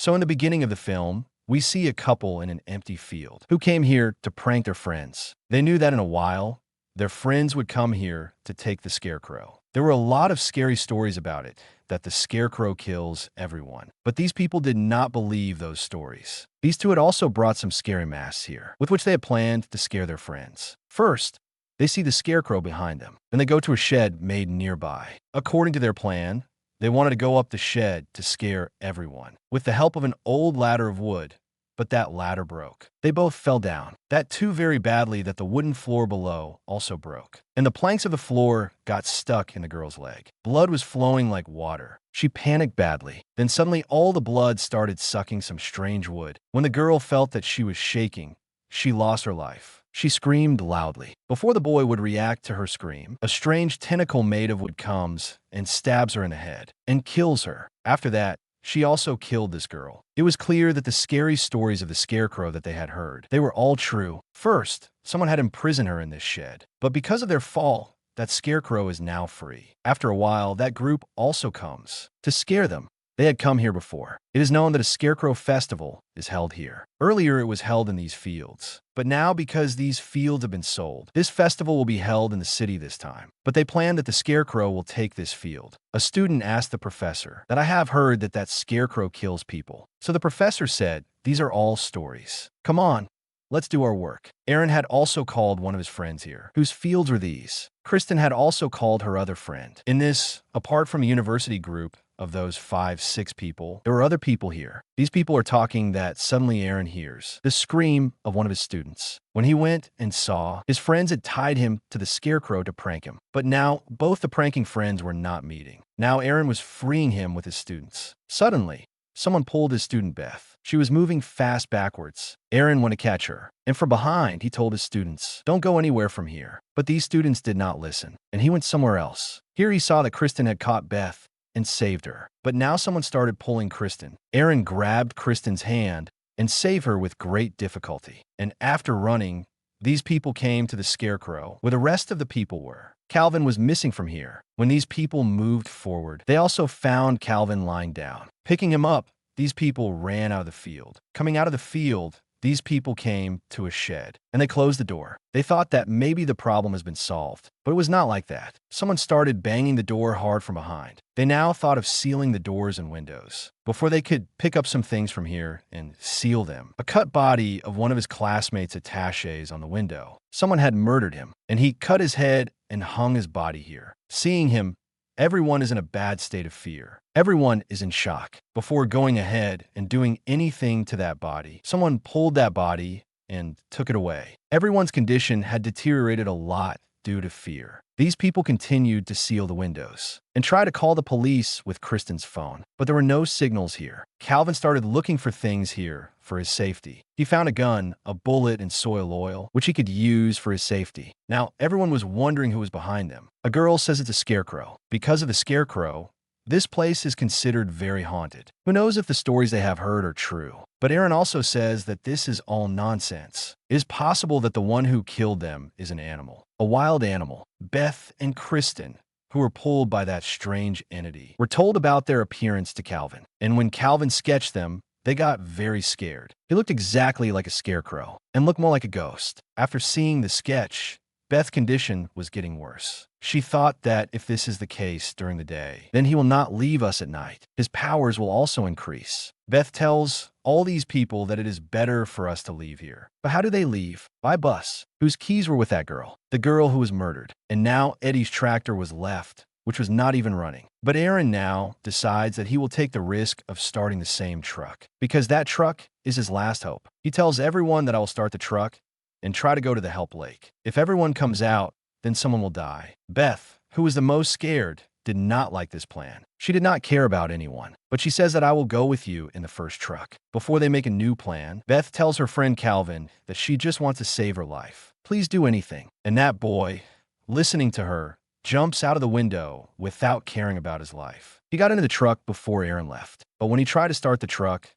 So in the beginning of the film, we see a couple in an empty field who came here to prank their friends. They knew that in a while, their friends would come here to take the Scarecrow. There were a lot of scary stories about it, that the Scarecrow kills everyone. But these people did not believe those stories. These two had also brought some scary masks here, with which they had planned to scare their friends. First, they see the Scarecrow behind them. Then they go to a shed made nearby. According to their plan, they wanted to go up the shed to scare everyone, with the help of an old ladder of wood. But that ladder broke. They both fell down, that too very badly that the wooden floor below also broke. And the planks of the floor got stuck in the girl's leg. Blood was flowing like water. She panicked badly. Then suddenly all the blood started sucking some strange wood. When the girl felt that she was shaking, she lost her life. She screamed loudly. Before the boy would react to her scream, a strange tentacle made of wood comes and stabs her in the head and kills her. After that, she also killed this girl. It was clear that the scary stories of the Scarecrow that they had heard, they were all true. First, someone had imprisoned her in this shed. But because of their fall, that Scarecrow is now free. After a while, that group also comes to scare them. They had come here before. It is known that a Scarecrow festival is held here. Earlier, it was held in these fields. But now, because these fields have been sold, this festival will be held in the city this time. But they plan that the Scarecrow will take this field. A student asked the professor that I have heard that that Scarecrow kills people. So the professor said, these are all stories. Come on, let's do our work. Aaron had also called one of his friends here. Whose fields were these? Kristen had also called her other friend. In this, apart from a university group, of those 5-6 people, there were other people here. These people are talking that suddenly Aaron hears the scream of one of his students. When he went and saw, his friends had tied him to the Scarecrow to prank him. But now, both the pranking friends were not meeting. Now Aaron was freeing him with his students. Suddenly, someone pulled his student Beth. She was moving fast backwards. Aaron went to catch her, and from behind, he told his students, don't go anywhere from here. But these students did not listen, and he went somewhere else. Here he saw that Kristen had caught Beth and saved her. But now someone started pulling Kristen. Aaron grabbed Kristen's hand and saved her with great difficulty. And after running, these people came to the Scarecrow, where the rest of the people were. Calvin was missing from here. When these people moved forward, they also found Calvin lying down. Picking him up, these people ran out of the field. Coming out of the field, these people came to a shed, and they closed the door. They thought that maybe the problem has been solved, but it was not like that. Someone started banging the door hard from behind. They now thought of sealing the doors and windows. Before they could pick up some things from here and seal them, a cut body of one of his classmates' attaches on the window. Someone had murdered him, and he cut his head and hung his body here. Seeing him, everyone is in a bad state of fear. Everyone is in shock. Before going ahead and doing anything to that body, someone pulled that body and took it away. Everyone's condition had deteriorated a lot due to fear. These people continued to seal the windows and try to call the police with Kristen's phone, but there were no signals here. Calvin started looking for things here for his safety. He found a gun, a bullet, and soil oil, which he could use for his safety. Now, everyone was wondering who was behind them. A girl says it's a Scarecrow. Because of the Scarecrow, this place is considered very haunted. Who knows if the stories they have heard are true? But Aaron also says that this is all nonsense. It is possible that the one who killed them is an animal, a wild animal. Beth and Kristen, who were pulled by that strange entity, were told about their appearance to Calvin. And when Calvin sketched them, they got very scared. He looked exactly like a Scarecrow and looked more like a ghost. After seeing the sketch, Beth's condition was getting worse. She thought that if this is the case during the day, then he will not leave us at night. His powers will also increase. Beth tells all these people that it is better for us to leave here. But how do they leave? By bus. Whose keys were with that girl? The girl who was murdered. And now Eddie's tractor was left, which was not even running. But Aaron now decides that he will take the risk of starting the same truck, because that truck is his last hope. He tells everyone that I will start the truck and try to go to the help lake. If everyone comes out, then someone will die. Beth, who was the most scared, did not like this plan. She did not care about anyone, but she says that I will go with you in the first truck. Before they make a new plan, Beth tells her friend Calvin that she just wants to save her life. Please do anything. And that boy, listening to her, jumps out of the window without caring about his life. He got into the truck before Aaron left, but when he tried to start the truck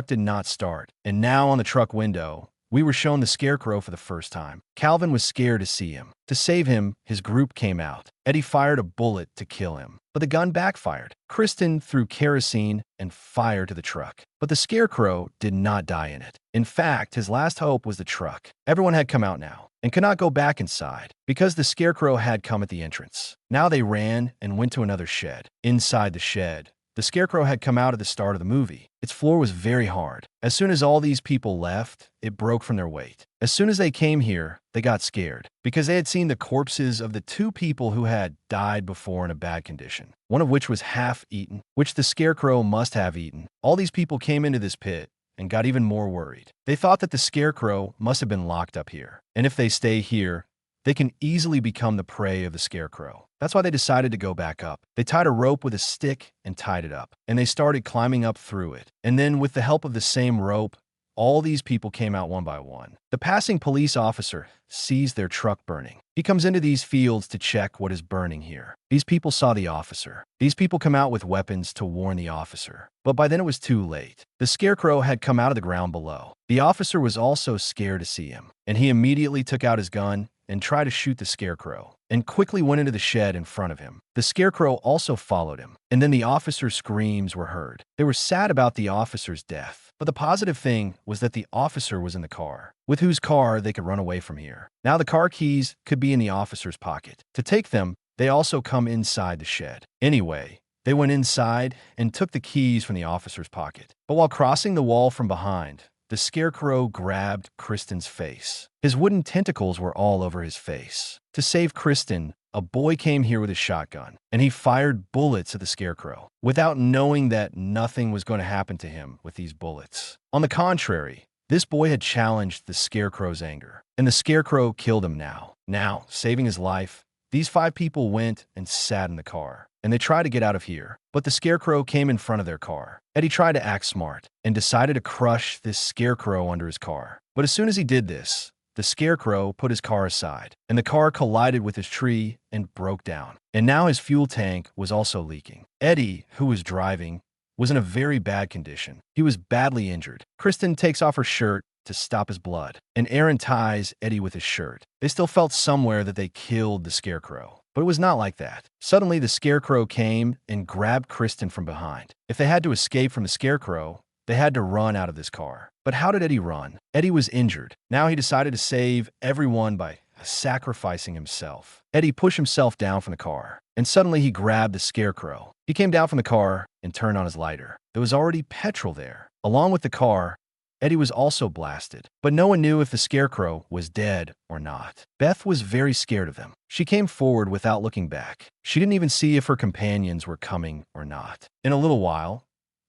did not start. And now on the truck window, we were shown the Scarecrow for the first time. Calvin was scared to see him. To save him, his group came out. Eddie fired a bullet to kill him, but the gun backfired. Kristen threw kerosene and fire to the truck, but the Scarecrow did not die in it. In fact, his last hope was the truck. Everyone had come out now and could not go back inside because the Scarecrow had come at the entrance. Now they ran and went to another shed. Inside the shed, the Scarecrow had come out at the start of the movie. Its floor was very hard. As soon as all these people left, it broke from their weight. As soon as they came here, they got scared because they had seen the corpses of the two people who had died before in a bad condition, one of which was half eaten, which the Scarecrow must have eaten. All these people came into this pit and got even more worried. They thought that the Scarecrow must have been locked up here, and if they stay here, they can easily become the prey of the Scarecrow. That's why they decided to go back up. They tied a rope with a stick and tied it up, and they started climbing up through it. And then, with the help of the same rope, all these people came out one by one. The passing police officer sees their truck burning. He comes into these fields to check what is burning here. These people saw the officer. These people come out with weapons to warn the officer. But by then it was too late. The Scarecrow had come out of the ground below. The officer was also scared to see him, and he immediately took out his gun and tried to shoot the Scarecrow, and quickly went into the shed in front of him. The Scarecrow also followed him, and then the officer's screams were heard. They were sad about the officer's death, but the positive thing was that the officer was in the car, with whose car they could run away from here. Now the car keys could be in the officer's pocket. To take them, they also come inside the shed. Anyway, they went inside and took the keys from the officer's pocket. But while crossing the wall from behind, the Scarecrow grabbed Kristen's face. His wooden tentacles were all over his face. To save Kristen, a boy came here with a shotgun, and he fired bullets at the Scarecrow, without knowing that nothing was going to happen to him with these bullets. On the contrary, this boy had challenged the Scarecrow's anger, and the Scarecrow killed him now. Now, saving his life, these 5 people went and sat in the car, and they tried to get out of here, but the Scarecrow came in front of their car. Eddie tried to act smart and decided to crush this Scarecrow under his car. But as soon as he did this, the Scarecrow put his car aside, and the car collided with his tree and broke down. And now his fuel tank was also leaking. Eddie, who was driving, was in a very bad condition. He was badly injured. Kristen takes off her shirt to stop his blood, and Aaron ties Eddie with his shirt. They still felt somewhere that they killed the Scarecrow, but it was not like that. Suddenly, the Scarecrow came and grabbed Kristen from behind. If they had to escape from the Scarecrow, they had to run out of this car. But how did Eddie run? Eddie was injured. Now he decided to save everyone by sacrificing himself. Eddie pushed himself down from the car, and suddenly he grabbed the Scarecrow. He came down from the car and turned on his lighter. There was already petrol there. Along with the car, Eddie was also blasted, but no one knew if the Scarecrow was dead or not. Beth was very scared of them. She came forward without looking back. She didn't even see if her companions were coming or not. In a little while,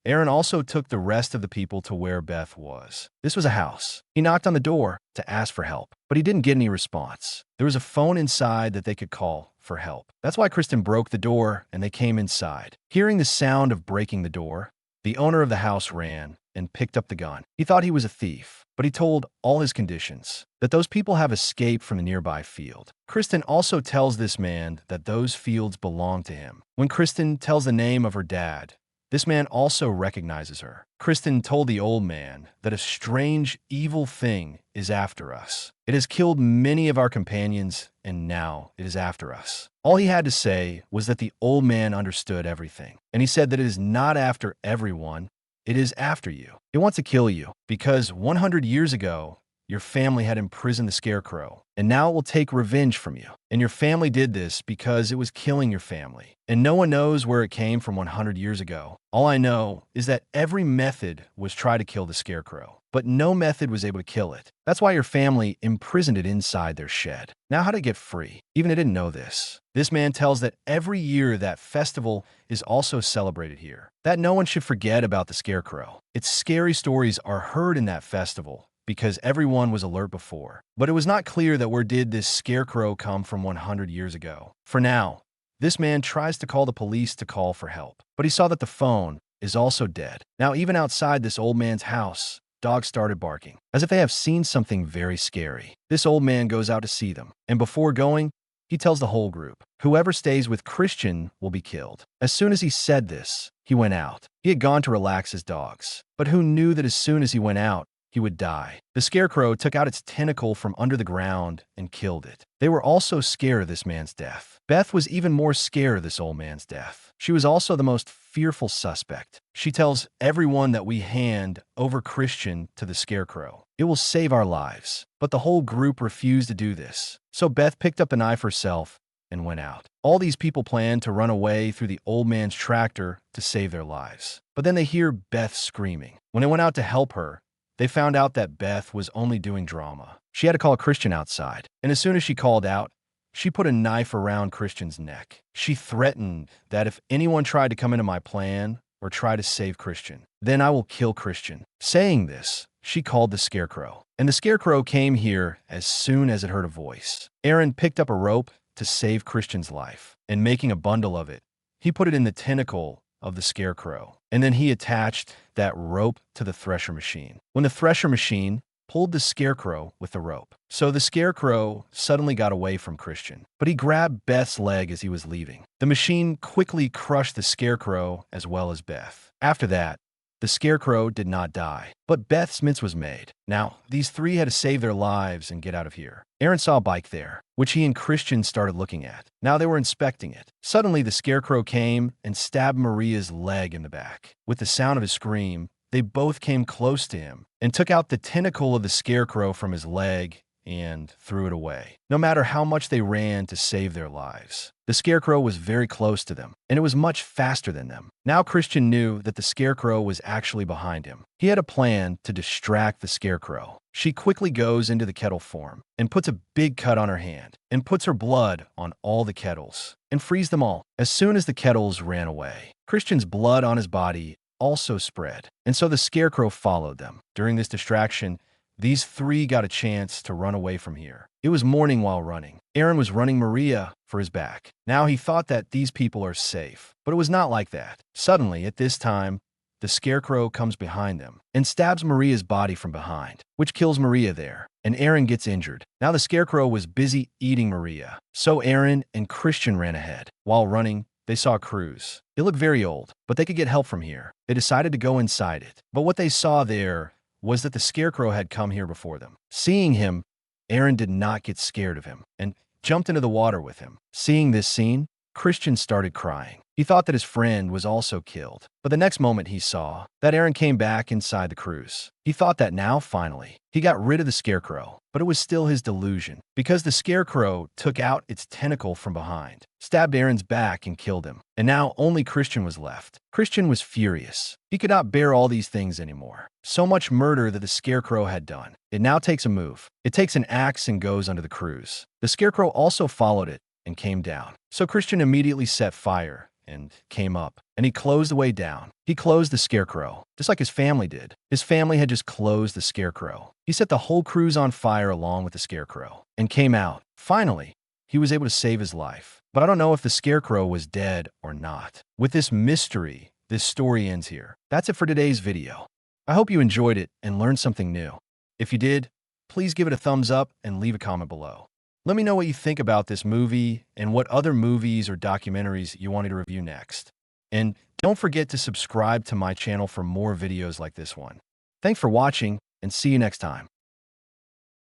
Aaron also took the rest of the people to where Beth was. This was a house. He knocked on the door to ask for help, but he didn't get any response. There was a phone inside that they could call for help. That's why Kristen broke the door and they came inside. Hearing the sound of breaking the door, the owner of the house ran and picked up the gun. He thought he was a thief, but he told all his conditions, that those people have escaped from the nearby field. Kristen also tells this man that those fields belong to him. When Kristen tells the name of her dad, this man also recognizes her. Kristen told the old man that a strange, evil thing is after us. It has killed many of our companions, and now it is after us. All he had to say was that the old man understood everything, and he said that it is not after everyone, it is after you. It wants to kill you because 100 years ago, your family had imprisoned the Scarecrow, and now it will take revenge from you. And your family did this because it was killing your family. And no one knows where it came from 100 years ago. All I know is that every method was try to kill the Scarecrow, but no method was able to kill it. That's why your family imprisoned it inside their shed. Now how to get free? Even they didn't know this. This man tells that every year that festival is also celebrated here, that no one should forget about the Scarecrow. Its scary stories are heard in that festival, because everyone was alert before. But it was not clear that where did this Scarecrow come from 100 years ago. For now, this man tries to call the police to call for help, but he saw that the phone is also dead. Now even outside this old man's house, dogs started barking, as if they have seen something very scary. This old man goes out to see them, and before going, he tells the whole group, whoever stays with Christian will be killed. As soon as he said this, he went out. He had gone to relax his dogs, but who knew that as soon as he went out, he would die. The Scarecrow took out its tentacle from under the ground and killed it. They were also scared of this man's death. Beth was even more scared of this old man's death. She was also the most fearful suspect. She tells everyone that we hand over Christian to the Scarecrow. It will save our lives. But the whole group refused to do this. So Beth picked up a knife herself and went out. All these people planned to run away through the old man's tractor to save their lives. But then they hear Beth screaming. When they went out to help her, they found out that Beth was only doing drama. She had to call Christian outside, and as soon as she called out, she put a knife around Christian's neck. She threatened that if anyone tried to come into my plan or try to save Christian, then I will kill Christian. Saying this, she called the Scarecrow, and the Scarecrow came here as soon as it heard a voice. Aaron picked up a rope to save Christian's life, and making a bundle of it, he put it in the tentacle of the Scarecrow, and then he attached that rope to the thresher machine. When the thresher machine pulled the Scarecrow with the rope. So the Scarecrow suddenly got away from Christian, but he grabbed Beth's leg as he was leaving. The machine quickly crushed the Scarecrow as well as Beth. After that, the Scarecrow did not die, but Beth's mince was made. Now, these three had to save their lives and get out of here. Aaron saw a bike there, which he and Christian started looking at. Now they were inspecting it. Suddenly, the Scarecrow came and stabbed Maria's leg in the back. With the sound of his scream, they both came close to him and took out the tentacle of the Scarecrow from his leg and threw it away. No matter how much they ran to save their lives, the Scarecrow was very close to them, and it was much faster than them. Now Christian knew that the Scarecrow was actually behind him. He had a plan to distract the Scarecrow. She quickly goes into the kettle form and puts a big cut on her hand and puts her blood on all the kettles and frees them all. As soon as the kettles ran away, Christian's blood on his body also spread, and so the Scarecrow followed them. During this distraction, these three got a chance to run away from here. It was morning while running. Aaron was running Maria for his back. Now he thought that these people are safe, but it was not like that. Suddenly, at this time, the Scarecrow comes behind them and stabs Maria's body from behind, which kills Maria there, and Aaron gets injured. Now the Scarecrow was busy eating Maria, so Aaron and Christian ran ahead. While running, they saw a cruise. It looked very old, but they could get help from here. They decided to go inside it, but what they saw there was that the Scarecrow had come here before them. Seeing him, Aaron did not get scared of him and jumped into the water with him. Seeing this scene, Christian started crying. He thought that his friend was also killed, but the next moment he saw that Aaron came back inside the cruise. He thought that now, finally, he got rid of the Scarecrow, but it was still his delusion, because the Scarecrow took out its tentacle from behind, stabbed Aaron's back and killed him, and now only Christian was left. Christian was furious. He could not bear all these things anymore. So much murder that the Scarecrow had done. It now takes a move. It takes an axe and goes under the cruise. The Scarecrow also followed it and came down. So Christian immediately set fire and came up, and he closed the way down. He closed the Scarecrow, just like his family did. His family had just closed the Scarecrow. He set the whole cruise on fire along with the Scarecrow, and came out. Finally, he was able to save his life. But I don't know if the Scarecrow was dead or not. With this mystery, this story ends here. That's it for today's video. I hope you enjoyed it and learned something new. If you did, please give it a thumbs up and leave a comment below. Let me know what you think about this movie and what other movies or documentaries you want me to review next. And don't forget to subscribe to my channel for more videos like this one. Thanks for watching, and see you next time.